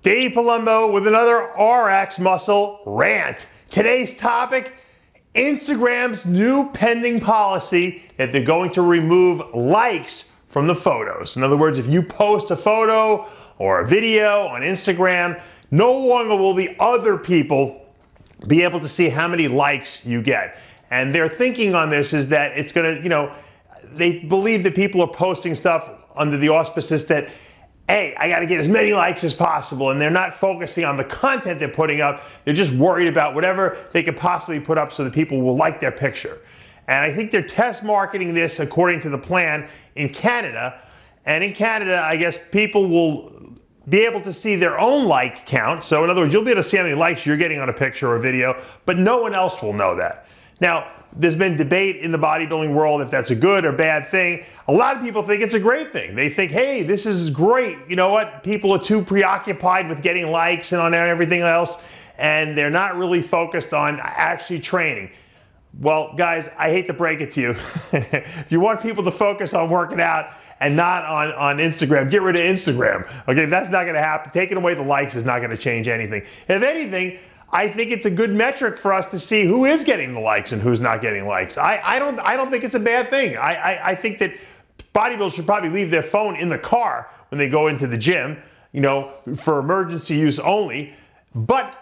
Dave Palumbo with another RX Muscle Rant. Today's topic, Instagram's new pending policy that they're going to remove likes from the photos. In other words, if you post a photo or a video on Instagram, no longer will the other people be able to see how many likes you get. And their thinking on this is that it's gonna, they believe that people are posting stuff under the auspices that, hey, I gotta get as many likes as possible, and they're not focusing on the content they're putting up. They're just worried about whatever they could possibly put up so that people will like their picture. And I think they're test marketing this according to the plan in Canada. And in Canada, I guess people will be able to see their own like count. So in other words, you'll be able to see how many likes you're getting on a picture or a video, but no one else will know that. Now, there's been debate in the bodybuilding world if that's a good or bad thing. A lot of people think it's a great thing. They think, hey, this is great. You know what? People are too preoccupied with getting likes and on everything else, and they're not really focused on actually training. Well, guys, I hate to break it to you. If you want people to focus on working out and not on Instagram, get rid of Instagram. Okay, that's not gonna happen. Taking away the likes is not gonna change anything. If anything, I think it's a good metric for us to see who is getting the likes and who's not getting likes. I don't think it's a bad thing. I think that bodybuilders should probably leave their phone in the car when they go into the gym, for emergency use only. But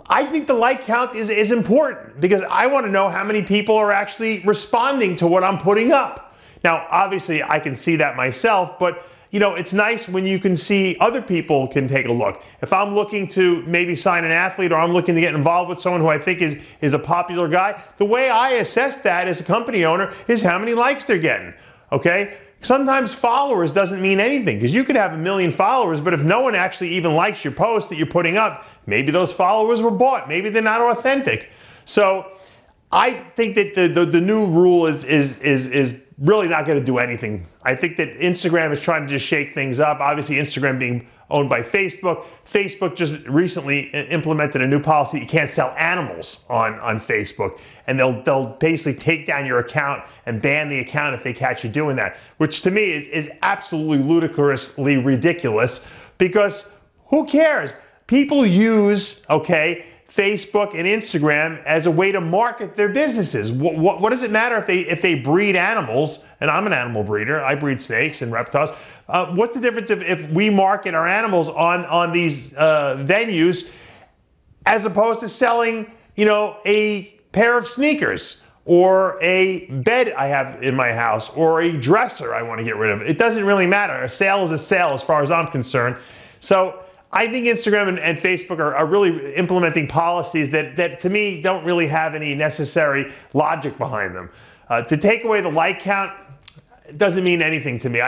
I think the like count is important because I want to know how many people are actually responding to what I'm putting up. Now, obviously, I can see that myself, but it's nice when you can see other people can take a look. If I'm looking to maybe sign an athlete or I'm looking to get involved with someone who I think is a popular guy, the way I assess that as a company owner is how many likes they're getting, okay? Sometimes followers doesn't mean anything because you could have 1 million followers, but if no one actually even likes your post that you're putting up, maybe those followers were bought, maybe they're not authentic. So I think that the new rule is really not going to do anything. I think that Instagram is trying to just shake things up. Obviously, Instagram being owned by Facebook. Facebook just recently implemented a new policy. You can't sell animals on Facebook. And they'll basically take down your account and ban the account if they catch you doing that, which to me is absolutely ludicrously ridiculous because who cares? People use, Facebook and Instagram as a way to market their businesses. What does it matter if they breed animals? And I'm an animal breeder. I breed snakes and reptiles. What's the difference if we market our animals on these venues as opposed to selling, a pair of sneakers or a bed I have in my house or a dresser I want to get rid of? It doesn't really matter. A sale is a sale as far as I'm concerned. So I think Instagram and Facebook are really implementing policies that to me don't really have any necessary logic behind them. To take away the like count doesn't mean anything to me.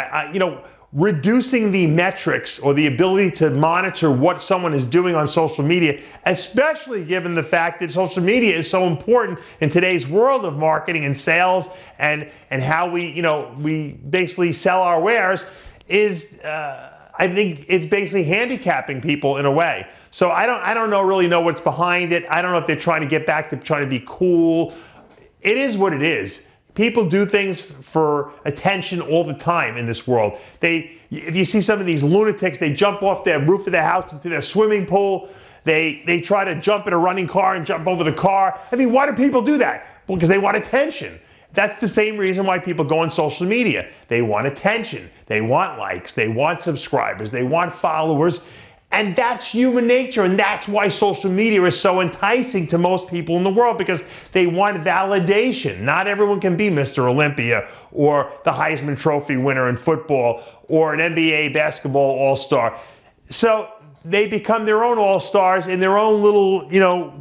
Reducing the metrics or the ability to monitor what someone is doing on social media, especially given the fact that social media is so important in today's world of marketing and sales and how we basically sell our wares, is I think it's basically handicapping people in a way. So I don't really know what's behind it. I don't know if they're trying to get back to trying to be cool. It is what it is. People do things for attention all the time in this world. If you see some of these lunatics, they jump off their roof of their house into their swimming pool. They try to jump in a running car and jump over the car. I mean, why do people do that? Well, because they want attention. That's the same reason why people go on social media. They want attention, they want likes, they want subscribers, they want followers, and that's human nature, and that's why social media is so enticing to most people in the world, because they want validation. Not everyone can be Mr. Olympia or the Heisman Trophy winner in football or an NBA basketball all-star. So they become their own all-stars in their own little,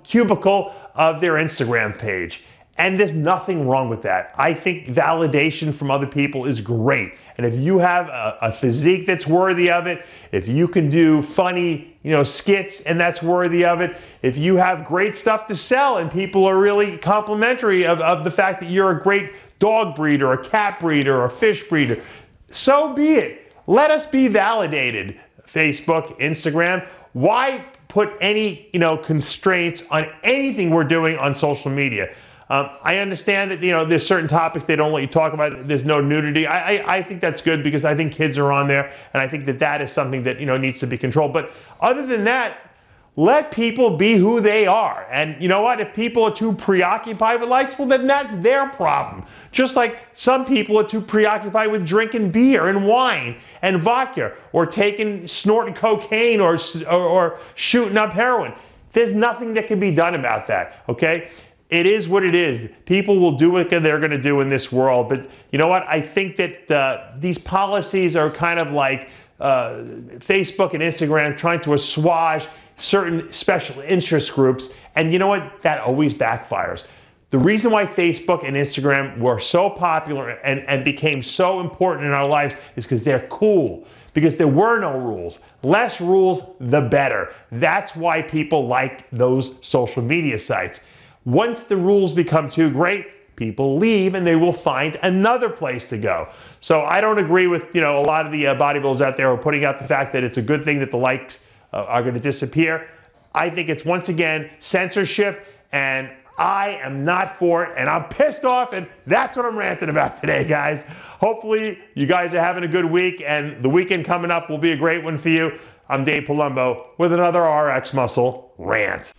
cubicle of their Instagram page. And there's nothing wrong with that. I think validation from other people is great. And if you have a physique that's worthy of it, if you can do funny, skits and that's worthy of it, if you have great stuff to sell and people are really complimentary of the fact that you're a great dog breeder, a cat breeder, or a fish breeder, so be it. Let us be validated. Facebook, Instagram, why put any, constraints on anything we're doing on social media? I understand that, there's certain topics they don't let you talk about. There's no nudity. I think that's good because I think kids are on there, and I think that that is something that, needs to be controlled. But other than that, let people be who they are. And you know what? If people are too preoccupied with likes, well, then that's their problem. Just like some people are too preoccupied with drinking beer and wine and vodka, or snorting cocaine, or shooting up heroin. There's nothing that can be done about that, okay? It is what it is. People will do what they're going to do in this world. But you know what? I think that these policies are kind of like Facebook and Instagram trying to assuage certain special interest groups. And you know what? That always backfires. The reason why Facebook and Instagram were so popular and became so important in our lives is because they're cool. Because there were no rules. Less rules, the better. That's why people like those social media sites. Once the rules become too great, people leave and they will find another place to go. So I don't agree with, a lot of the bodybuilders out there who are putting out the fact that it's a good thing that the likes are going to disappear. I think it's, once again, censorship, and I am not for it, and I'm pissed off, and that's what I'm ranting about today, guys. Hopefully, you guys are having a good week, and the weekend coming up will be a great one for you. I'm Dave Palumbo with another RX Muscle Rant.